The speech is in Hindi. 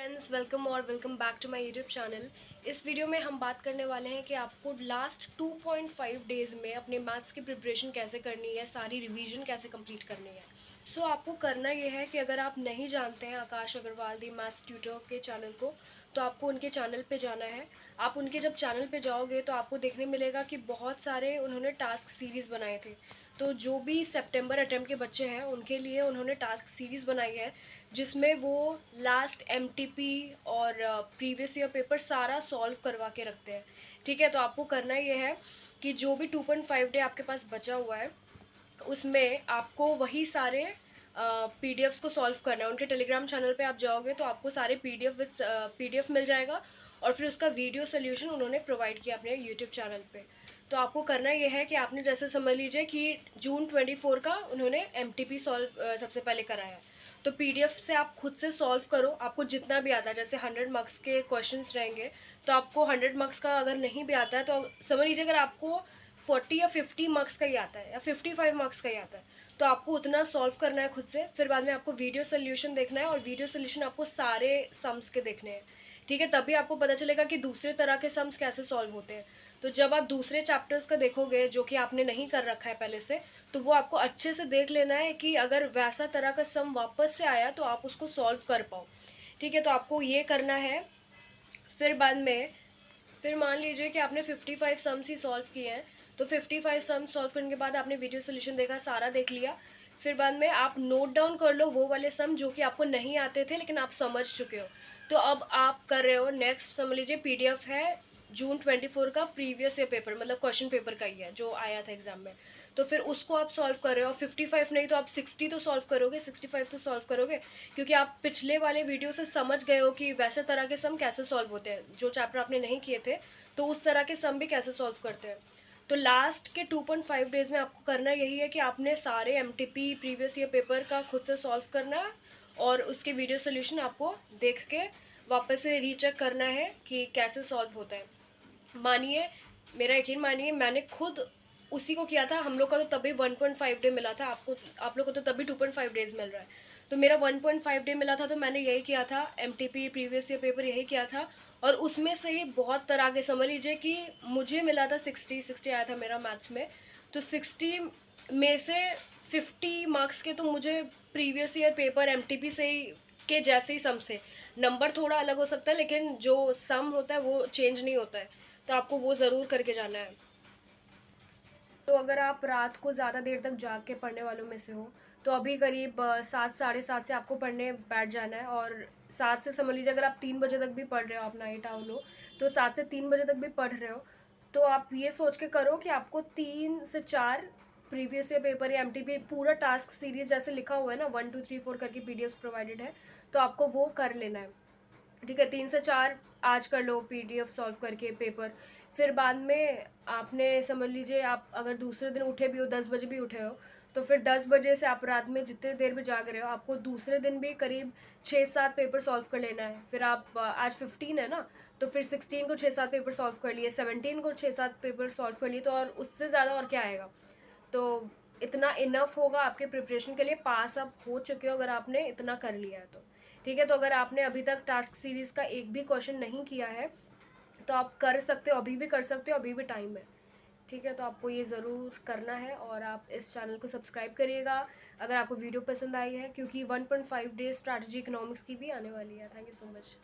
Friends, welcome back to my YouTube channel. इस वीडियो में हम बात करने वाले हैं कि आपको लास्ट 2.5 डेज़ में अपने मैथ्स की प्रिपरेशन कैसे करनी है, सारी रिवीजन कैसे कंप्लीट करनी है। आपको करना ये है कि अगर आप नहीं जानते हैं आकाश अग्रवाल दी मैथ्स ट्यूटर के चैनल को, तो आपको उनके चैनल पे जाना है। आप उनके जब चैनल पे जाओगे तो आपको देखने मिलेगा कि बहुत सारे उन्होंने टास्क सीरीज़ बनाए थे। तो जो भी सितंबर अटेम्प्ट के बच्चे हैं उनके लिए उन्होंने टास्क सीरीज़ बनाई है, जिसमें वो लास्ट एमटीपी और प्रीवियस ईयर पेपर सारा सॉल्व करवा के रखते हैं। ठीक है, तो आपको करना ये है कि जो भी 2.5 डे आपके पास बचा हुआ है उसमें आपको वही सारे पीडीएफ्स को सॉल्व करना है। उनके टेलीग्राम चैनल पे आप जाओगे तो आपको सारे पीडीएफ मिल जाएगा, और फिर उसका वीडियो सोल्यूशन उन्होंने प्रोवाइड किया अपने यूट्यूब चैनल पे। तो आपको करना ये है कि आपने जैसे समझ लीजिए कि जून 24 का उन्होंने एमटीपी सॉल्व सबसे पहले कराया है, तो पीडीएफ से आप खुद से सॉल्व करो, आपको जितना भी आता है। जैसे 100 मार्क्स के क्वेश्चंस रहेंगे, तो आपको 100 मार्क्स का अगर नहीं भी आता है तो समझ लीजिए अगर आपको 40 या 50 मार्क्स का ही आता है या 55 मार्क्स का ही आता है, तो आपको उतना सॉल्व करना है खुद से। फिर बाद में आपको वीडियो सोल्यूशन देखना है, और वीडियो सोल्यूशन आपको सारे सम्स के देखने हैं। ठीक है, तभी आपको पता चलेगा कि दूसरे तरह के सम्स कैसे सॉल्व होते हैं। तो जब आप दूसरे चैप्टर्स का देखोगे जो कि आपने नहीं कर रखा है पहले से, तो वो आपको अच्छे से देख लेना है कि अगर वैसा तरह का सम वापस से आया तो आप उसको सॉल्व कर पाओ। ठीक है, तो आपको ये करना है। फिर बाद में फिर मान लीजिए कि आपने 55 सम्स ही सॉल्व किए हैं, तो 55 सम्स सॉल्व करने के बाद आपने वीडियो सोल्यूशन देखा, सारा देख लिया। फिर बाद में आप नोट डाउन कर लो वो वाले सम जो कि आपको नहीं आते थे लेकिन आप समझ चुके हो। तो अब आप कर रहे हो नेक्स्ट, समझ लीजिए पीडीएफ है जून 24 का प्रीवियस ईयर पेपर, मतलब क्वेश्चन पेपर का ही है जो आया था एग्जाम में। तो फिर उसको आप सॉल्व कर रहे हो। 55 नहीं तो आप 60 तो सॉल्व करोगे, 65 तो सॉल्व करोगे, क्योंकि आप पिछले वाले वीडियो से समझ गए हो कि वैसे तरह के सम कैसे सॉल्व होते हैं। जो चैप्टर आपने नहीं किए थे तो उस तरह के सम भी कैसे सॉल्व करते हैं। तो लास्ट के 2.5 डेज में आपको करना यही है कि आपने सारे एमटीपी प्रीवियस ईयर पेपर का खुद से सॉल्व करना है, और उसके वीडियो सोल्यूशन आपको देख के वापस से रीचेक करना है कि कैसे सॉल्व होता है। मानिए, मेरा यकीन मानिए, मैंने खुद उसी को किया था। हम लोग का तो तभी 1.5 डे मिला था, आप लोग को तो तभी 2.5 डेज मिल रहा है। तो मेरा 1.5 डे मिला था, तो मैंने यही किया था, एमटीपी प्रीवियस ईयर पेपर यही किया था। और उसमें से ही बहुत तरह के, समझ लीजिए कि मुझे मिला था 60 आया था मेरा मैथ्स में। तो 60 में से 50 मार्क्स के तो मुझे प्रीवियस ईयर पेपर एमटीपी से ही के जैसे ही सम से। नंबर थोड़ा अलग हो सकता है लेकिन जो सम होता है वो चेंज नहीं होता है, तो आपको वो ज़रूर करके जाना है। तो अगर आप रात को ज़्यादा देर तक जाग के पढ़ने वालों में से हो, तो अभी करीब 7 साढ़े 7 से आपको पढ़ने बैठ जाना है। और 7 से समझ लीजिए अगर आप 3 बजे तक भी पढ़ रहे हो, आप नाइट आउल हो, तो 7 से 3 बजे तक भी पढ़ रहे हो, तो आप ये सोच के करो कि आपको 3 से 4 प्रीवियस ईयर पेपर या एमटीपी पूरा टास्क सीरीज जैसे लिखा हुआ है ना, 1 2 3 4 करके पीडीएफ प्रोवाइडेड है, तो आपको वो कर लेना है। ठीक है, 3 से 4 आज कर लो पीडीएफ सॉल्व करके पेपर। फिर बाद में आपने समझ लीजिए आप अगर दूसरे दिन उठे भी हो, 10 बजे भी उठे हो, तो फिर 10 बजे से आप रात में जितने देर भी जाग रहे हो, आपको दूसरे दिन भी करीब 6-7 पेपर सॉल्व कर लेना है। फिर आप आज 15 है ना, तो फिर 16 को 6-7 पेपर सॉल्व कर लिए, 17 को 6-7 पेपर सॉल्व कर लिए, तो और उससे ज़्यादा और क्या आएगा। तो इतना इनफ होगा आपके प्रिपरेशन के लिए, पास आप हो चुके हो अगर आपने इतना कर लिया है तो। ठीक है, तो अगर आपने अभी तक टास्क सीरीज़ का एक भी क्वेश्चन नहीं किया है तो आप कर सकते हो, अभी भी कर सकते हो, अभी भी टाइम है। ठीक है, तो आपको ये ज़रूर करना है, और आप इस चैनल को सब्सक्राइब करिएगा अगर आपको वीडियो पसंद आई है, क्योंकि 1.5 डेज स्ट्रैटेजी इकोनॉमिक्स की भी आने वाली है। Thank you so much.